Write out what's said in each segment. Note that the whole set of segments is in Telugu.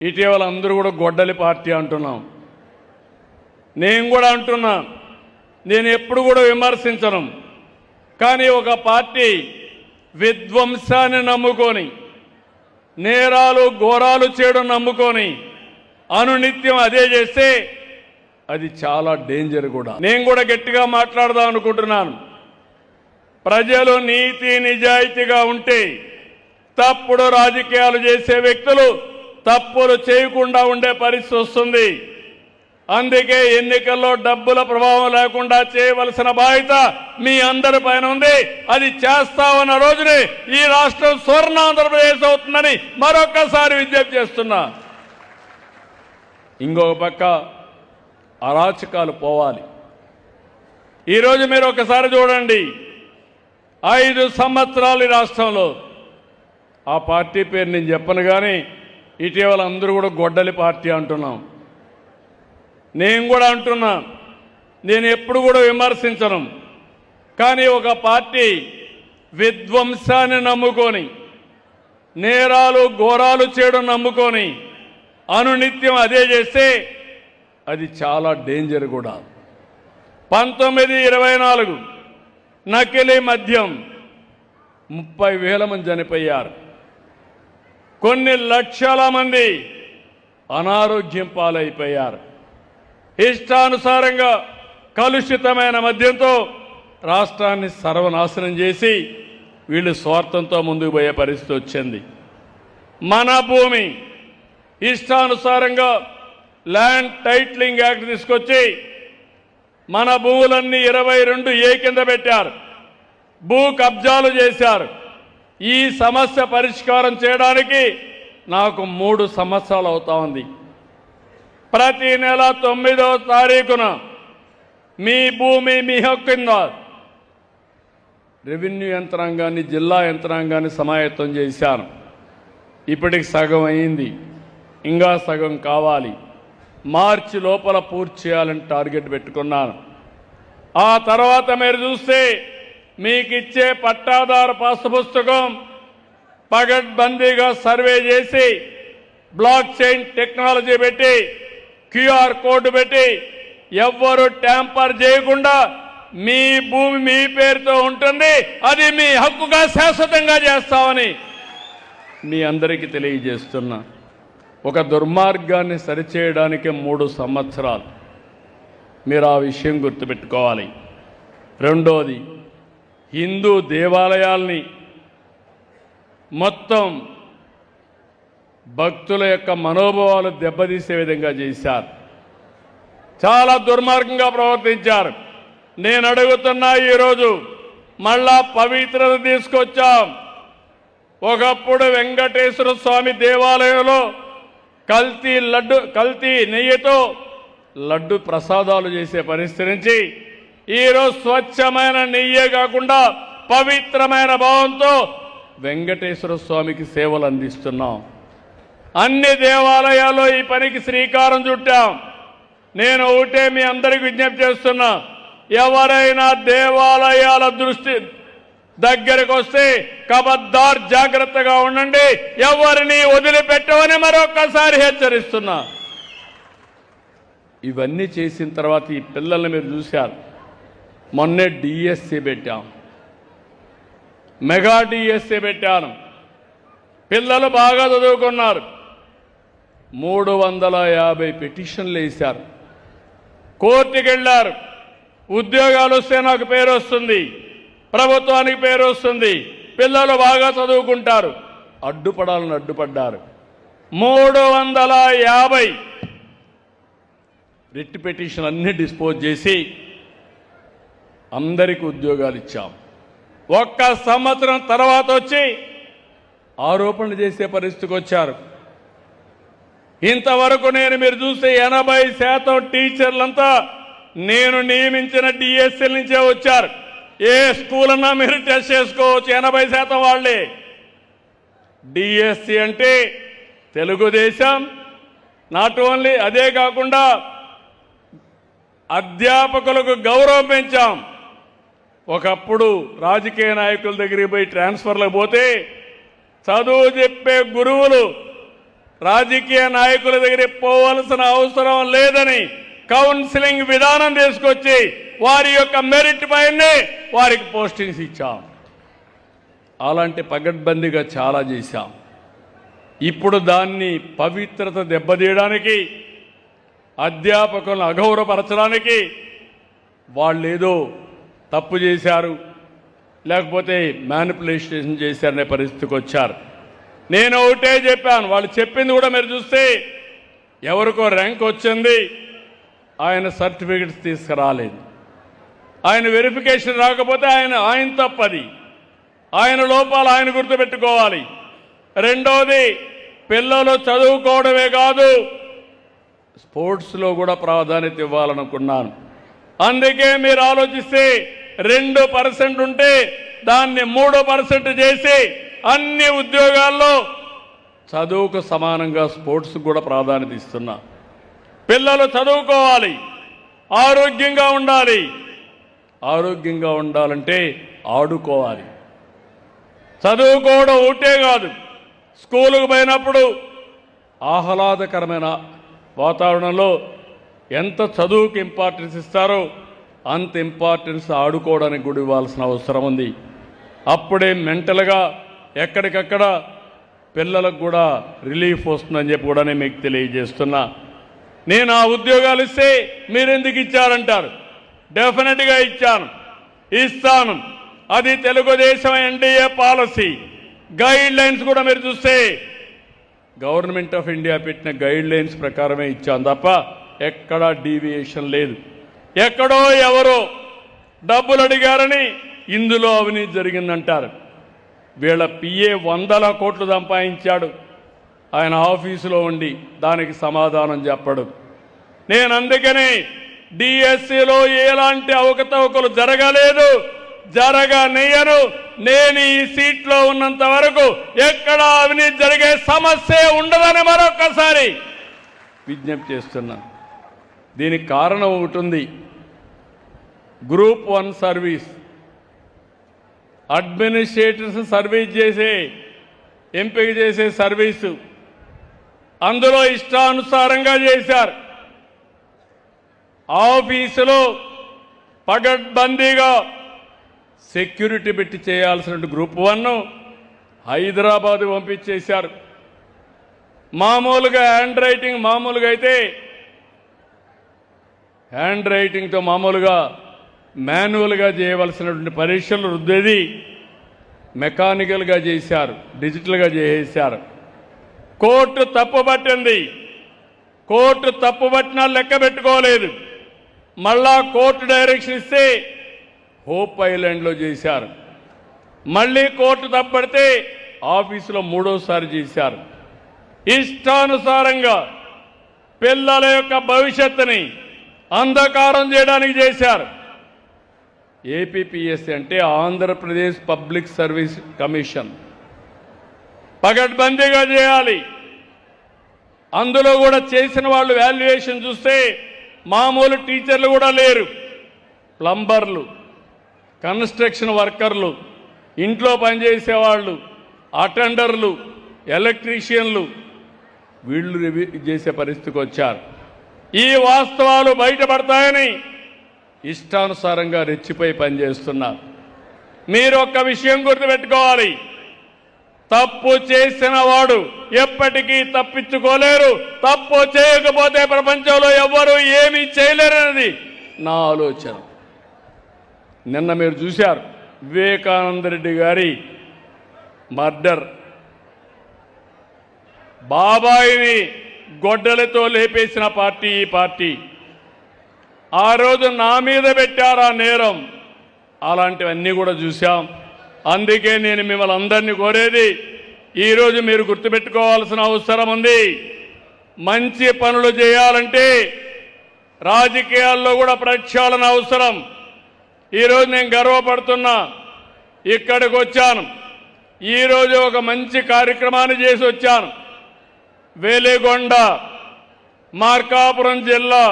ఇటీవల అందరూ కూడా గొడ్డలి పార్టీ అంటున్నాం. నేను కూడా అంటున్నా, నేను ఎప్పుడు కూడా విమర్శించను. కానీ ఒక పార్టీ విధ్వంసాన్ని నమ్ముకొని, నేరాలు ఘోరాలు చేయడం నమ్ముకొని అనునిత్యం అదే చేస్తే అది చాలా డేంజర్ కూడా. నేను కూడా గట్టిగా మాట్లాడదాం అనుకుంటున్నాను. ప్రజలు నీతి నిజాయితీగా ఉంటే తప్పుడు రాజకీయాలు చేసే వ్యక్తులు తప్పులు చేయకుండా ఉండే పరిస్థితి వస్తుంది. అందుకే ఎన్నికల్లో డబ్బుల ప్రభావం లేకుండా చేయవలసిన బాధ్యత మీ అందరి పైన ఉంది. అది చేస్తామన్న రోజునే ఈ రాష్ట్రం స్వర్ణాంధ్రప్రదేశ్ అవుతుందని మరొక్కసారి విజ్ఞప్తి చేస్తున్నా. ఇంకొక పక్క అరాచకాలు పోవాలి. ఈరోజు మీరు ఒకసారి చూడండి, 5 సంవత్సరాలు ఈ రాష్ట్రంలో, ఆ పార్టీ పేరు నేను చెప్పను కానీ ఇటీవల అందరూ కూడా గొడ్డలి పార్టీ అంటున్నాం. నేను కూడా అంటున్నా, నేను ఎప్పుడు కూడా విమర్శించను. కానీ ఒక పార్టీ విధ్వంసాన్ని నమ్ముకొని, నేరాలు ఘోరాలు చేయడం నమ్ముకొని అనునిత్యం అదే చేస్తే అది చాలా డేంజర్ కూడా. 1924 నకిలీ మద్యం 30,000 మంది చనిపోయారు. కొన్ని లక్షల మంది అనారోగ్యం పాలైపోయారు. ఇష్టానుసారంగా కలుషితమైన మద్యంతో రాష్ట్రాన్ని సర్వనాశనం చేసి వీళ్ళు స్వార్థంతో ముందుకు పోయే పరిస్థితి వచ్చింది. మన భూమి ఇష్టానుసారంగా ల్యాండ్ టైటిలింగ్ యాక్ట్ తీసుకొచ్చి మన భూములన్నీ 22A కింద పెట్టారు. భూ కబ్జాలు చేశారు. ఈ సమస్య పరిష్కారం చేయడానికి నాకు 3 సంవత్సరాలు అవుతా ఉంది. ప్రతి నెల 9వ తారీఖున మీ భూమి మీ హక్కు కింద రెవెన్యూ యంత్రాంగాన్ని, జిల్లా యంత్రాంగాన్ని సమాయత్తం చేశాను. ఇప్పటికి సగం అయింది, ఇంకా సగం కావాలి. మార్చి లోపల పూర్తి చేయాలని టార్గెట్ పెట్టుకున్నాను. ఆ తర్వాత మీరు చూస్తే మీకు ఇచ్చే పట్టాదారు పాస్ పుస్తకం పగడ్బందీగా సర్వే చేసి బ్లాక్ చైన్ టెక్నాలజీ పెట్టి QR కోడ్ పెట్టి ఎవ్వరు ట్యాంపర్ చేయకుండా మీ భూమి మీ పేరుతో ఉంటుంది. అది మీ హక్కుగా శాశ్వతంగా చేస్తామని మీ అందరికీ తెలియజేస్తున్నా. ఒక దుర్మార్గాన్ని సరిచేయడానికి 3 సంవత్సరాలు. మీరు ఆ విషయం గుర్తుపెట్టుకోవాలి. రెండోది, హిందూ దేవాలయాల్ని మొత్తం భక్తుల యొక్క మనోభావాలు దెబ్బతీసే విధంగా చేశారు. చాలా దుర్మార్గంగా ప్రవర్తించారు. నేను అడుగుతున్నా, ఈరోజు మళ్ళా పవిత్రత తీసుకొచ్చాం. ఒకప్పుడు వెంకటేశ్వర స్వామి దేవాలయంలో కల్తీ నెయ్యితో లడ్డు ప్రసాదాలు చేసే పరిస్థితి నుంచి ఈరోజు స్వచ్ఛమైన నెయ్యే కాకుండా పవిత్రమైన భావంతో వెంకటేశ్వర స్వామికి సేవలు అందిస్తున్నాం. అన్ని దేవాలయాల్లో ఈ పనికి శ్రీకారం చుట్టాం. నేను ఒకటే మీ అందరికీ విజ్ఞప్తి చేస్తున్నా, ఎవరైనా దేవాలయాల దృష్టి దగ్గరకు వస్తే కబద్దార్ జాగ్రత్తగా ఉండండి, ఎవరిని వదిలిపెట్టవని మరొక్కసారి హెచ్చరిస్తున్నా. ఇవన్నీ చేసిన తర్వాత ఈ పిల్లల్ని మీరు చూశారు. మొన్నే డిఎస్సి పెట్టాం, మెగా డిఎస్సి పెట్టాను. పిల్లలు బాగా చదువుకున్నారు. 350 పిటిషన్లు వేశారు. కోర్టుకి వెళ్ళారు. ఉద్యోగాలు వస్తే నాకు పేరు వస్తుంది, ప్రభుత్వానికి పేరు వస్తుంది, పిల్లలు బాగా చదువుకుంటారు. అడ్డుపడాలని అడ్డుపడ్డారు. 350 రిట్ పిటిషన్ అన్ని డిస్పోజ్ చేసి అందరికీ ఉద్యోగాలు ఇచ్చాం. 1 సంవత్సరం తర్వాత వచ్చి ఆరోపణలు చేసే పరిస్థితికి వచ్చారు. ఇంతవరకు మీరు చూస్తే 80% టీచర్లంతా నేను నియమించిన డిఎస్ఎల్ నుంచే వచ్చారు. ఏ స్కూల్ అన్నా మీరు టెస్ట్ చేసుకోవచ్చు, 80% వాళ్ళే. డిఎస్సి అంటే తెలుగుదేశం, నాట్ ఓన్లీ అదే కాకుండా అధ్యాపకులకు గౌరవం పెంచాం. ఒకప్పుడు రాజకీయ నాయకుల దగ్గరికి పోయి ట్రాన్స్ఫర్లకు పోతే చదువు చెప్పే గురువులు రాజకీయ నాయకుల దగ్గరికి పోవాల్సిన అవసరం లేదని కౌన్సిలింగ్ విధానం తీసుకొచ్చి వారి యొక్క మెరిట్ పైనే వారికి పోస్టింగ్స్ ఇచ్చాం. అలాంటి పగడ్బందీగా చాలా చేశాం. ఇప్పుడు దాన్ని పవిత్రత దెబ్బతీయడానికి, అధ్యాపకులను అగౌరవపరచడానికి వాళ్ళేదో తప్పు చేశారు, లేకపోతే మ్యానిపులేషన్ చేశారనే పరిస్థితికి వచ్చారు. నేను ఒకటే చెప్పాను, వాళ్ళు చెప్పింది కూడా మీరు చూస్తే ఎవరికో ర్యాంక్ వచ్చింది, ఆయన సర్టిఫికెట్స్ తీసుకురాలేదు, ఆయన వెరిఫికేషన్ రాకపోతే ఆయన తప్పది, ఆయన లోపాలు ఆయన గుర్తుపెట్టుకోవాలి. రెండవది, పిల్లలు చదువుకోవడమే కాదు స్పోర్ట్స్లో కూడా ప్రాధాన్యత ఇవ్వాలనుకున్నాను. అందుకే మీరు ఆలోచిస్తే 2% ఉంటే దాన్ని 3% చేసి అన్ని ఉద్యోగాల్లో చదువుకు సమానంగా స్పోర్ట్స్ కూడా ప్రాధాన్యత ఇస్తున్నా. పిల్లలు చదువుకోవాలి, ఆరోగ్యంగా ఉండాలి. ఆరోగ్యంగా ఉండాలంటే ఆడుకోవాలి. చదువుకోవడం ఒకటే కాదు, స్కూలుకు పోయినప్పుడు ఆహ్లాదకరమైన వాతావరణంలో ఎంత చదువుకి ఇంపార్టెన్స్ ఇస్తారో అంత ఇంపార్టెన్స్ ఆడుకోవడానికి కూడా ఇవ్వాల్సిన అవసరం ఉంది. అప్పుడే మెంటల్గా ఎక్కడికక్కడ పిల్లలకు కూడా రిలీఫ్ వస్తుందని చెప్పి కూడా నేను మీకు తెలియజేస్తున్నా. నేను ఆ ఉద్యోగాలు ఇస్తే మీరెందుకు ఇచ్చారంటారు. డెఫినెట్గా ఇస్తాను. అది Telugu Desam NDA policy. Guide lines కూడా మీరు చూస్తే గవర్నమెంట్ ఆఫ్ ఇండియా పెట్టిన గైడ్ లైన్స్ ప్రకారమే ఇచ్చాను తప్ప ఎక్కడా డీవియేషన్ లేదు. ఎక్కడో ఎవరో డబ్బులు అడిగారని ఇందులో అవినీతి జరిగిందంటారు. వీళ్ళ పిఏ 100 కోట్లు సంపాదించాడు, ఆయన ఆఫీసులో ఉండి దానికి సమాధానం చెప్పడు. నేను అందుకనే డిఎస్సిలో ఎలాంటి అవకతవకలు జరగలేదు, జరగనియను. నేను ఈ సీట్లో ఉన్నంత వరకు ఎక్కడ అవినీతి జరిగే సమస్య ఉండదని మరొకసారి విజ్ఞప్తి చేస్తున్నాను. దీనికి కారణం ఒకటి ఉంది. గ్రూప్ 1 సర్వీస్ అడ్మినిస్ట్రేటర్స్ సర్వీస్ చేసే ఎంపిక చేసే సర్వీసు, అందులో ఇష్టానుసారంగా చేశారు. ఆఫీసులో పగడ్బందీగా సెక్యూరిటీ పెట్టి చేయాల్సిన గ్రూప్ 1 హైదరాబాద్ పంపించేశారు. మామూలుగా మామూలుగా అయితే హ్యాండ్ రైటింగ్తో మామూలుగా మాన్యువల్గా చేయవలసినటువంటి పరీక్షలు రుద్దేది మెకానికల్గా చేశారు, డిజిటల్గా చేసేశారు. కోర్టు తప్పుపట్టింది. కోర్టు తప్పుపట్టినా లెక్క పెట్టుకోలేదు. మళ్ళా కోర్టు డైరెక్షన్ ఇస్తే హోప్ ఐలాండ్లో చేశారు. మళ్ళీ కోర్టు తప్పడితే ఆఫీసులో 3వసారి చేశారు. ఇష్టానుసారంగా పిల్లల యొక్క భవిష్యత్తుని అంధకారం చేయడానికి చేశారు. ఏపీపీఎస్సీ అంటే ఆంధ్రప్రదేశ్ పబ్లిక్ సర్వీస్ కమిషన్ పగడ్బందీగా చేయాలి. అందులో కూడా చేసిన వాళ్ళు వాల్యుయేషన్ చూస్తే మామూలు టీచర్లు కూడా లేరు. ప్లంబర్లు, కన్స్ట్రక్షన్ వర్కర్లు, ఇంట్లో పనిచేసేవాళ్ళు, అటెండర్లు, ఎలక్ట్రీషియన్లు వీళ్ళు రివ్యూ చేసే పరిస్థితికి వచ్చారు. ఈ వాస్తవాలు బయటపడతాయని ఇష్టానుసారంగా రెచ్చిపోయి పనిచేస్తున్నారు. మీరు ఒక్క విషయం గుర్తుపెట్టుకోవాలి, తప్పు చేసిన వాడు ఎప్పటికీ తప్పించుకోలేరు. తప్పు చేయకపోతే ప్రపంచంలో ఎవ్వరూ ఏమీ చేయలేరనేది నా ఆలోచన. నిన్న మీరు చూశారు వివేకానంద రెడ్డి గారి మర్డర్. బాబాయిని గొడ్డలతో లేపేసిన పార్టీ ఈ పార్టీ. ఆ రోజు నా మీద పెట్టారు ఆ నేరం. అలాంటివన్నీ కూడా చూశాం. అందుకే నేను మిమ్మల్ని అందరినీ కోరేది, ఈరోజు మీరు గుర్తుపెట్టుకోవాల్సిన అవసరం ఉంది. మంచి పనులు చేయాలంటే రాజకీయాల్లో కూడా ప్రక్షాళన అవసరం. ఈరోజు నేను గర్వపడుతున్నా, ఇక్కడికి వచ్చాను. ఈరోజు ఒక మంచి కార్యక్రమాన్ని చేసి వచ్చాను. వేలిగొండ, మార్కాపురం జిల్లా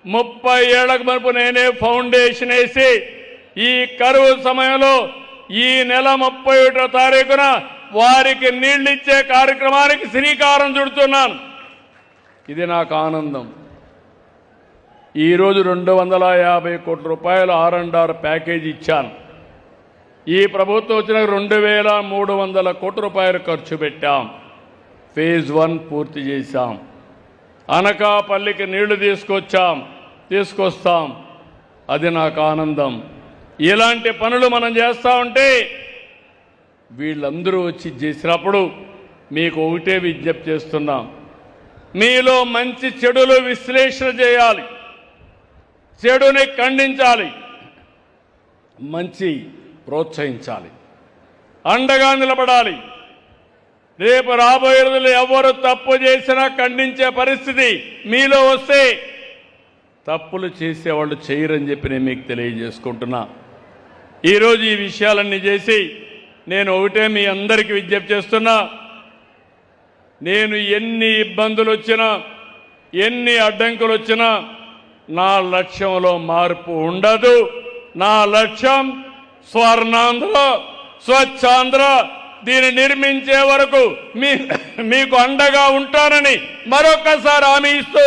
30 ఏళ్లకు మునుపు నేనే ఫౌండేషన్ వేసి ఈ కరువు సమయంలో ఈ నెల 31వ తారీఖున వారికి నీళ్ళిచ్చే కార్యక్రమానికి శ్రీకారం చుడుతున్నాను. ఇది నాకు ఆనందం. ఈరోజు 250 కోట్ల రూపాయలు R&R ప్యాకేజీ ఇచ్చాను. ఈ ప్రభుత్వం వచ్చిన 2300 కోట్ల రూపాయలు ఖర్చు పెట్టాం. ఫేజ్ 1 పూర్తి చేశాం. అనకాపల్లికి నీళ్లు తీసుకొస్తాం. అది నాకు ఆనందం. ఇలాంటి పనులు మనం చేస్తూ ఉంటే వీళ్ళందరూ వచ్చి చేసినప్పుడు మీకు ఒకటే విజ్ఞప్తి చేస్తున్నాం. మీలో మంచి చెడులు విశ్లేషణ చేయాలి, చెడుని ఖండించాలి, మంచి ప్రోత్సహించాలి, అండగా నిలబడాలి. రేపు రాబోయే రోజుల్లో ఎవరు తప్పు చేసినా ఖండించే పరిస్థితి మీలో వస్తే తప్పులు చేసేవాళ్ళు చేయరని చెప్పి నేను మీకు తెలియజేసుకుంటున్నా. ఈరోజు ఈ విషయాలన్నీ చేసి నేను ఒకటే మీ అందరికీ విజ్ఞప్తి చేస్తున్నా. నేను ఎన్ని ఇబ్బందులు వచ్చినా, ఎన్ని అడ్డంకులు వచ్చినా నా లక్ష్యంలో మార్పు ఉండదు. నా లక్ష్యం స్వర్ణాంధ్ర, స్వచ్ఛాంధ్ర. దీన్ని నిర్మించే వరకు మీకు అండగా ఉంటానని మరొకసారి హామీ ఇస్తూ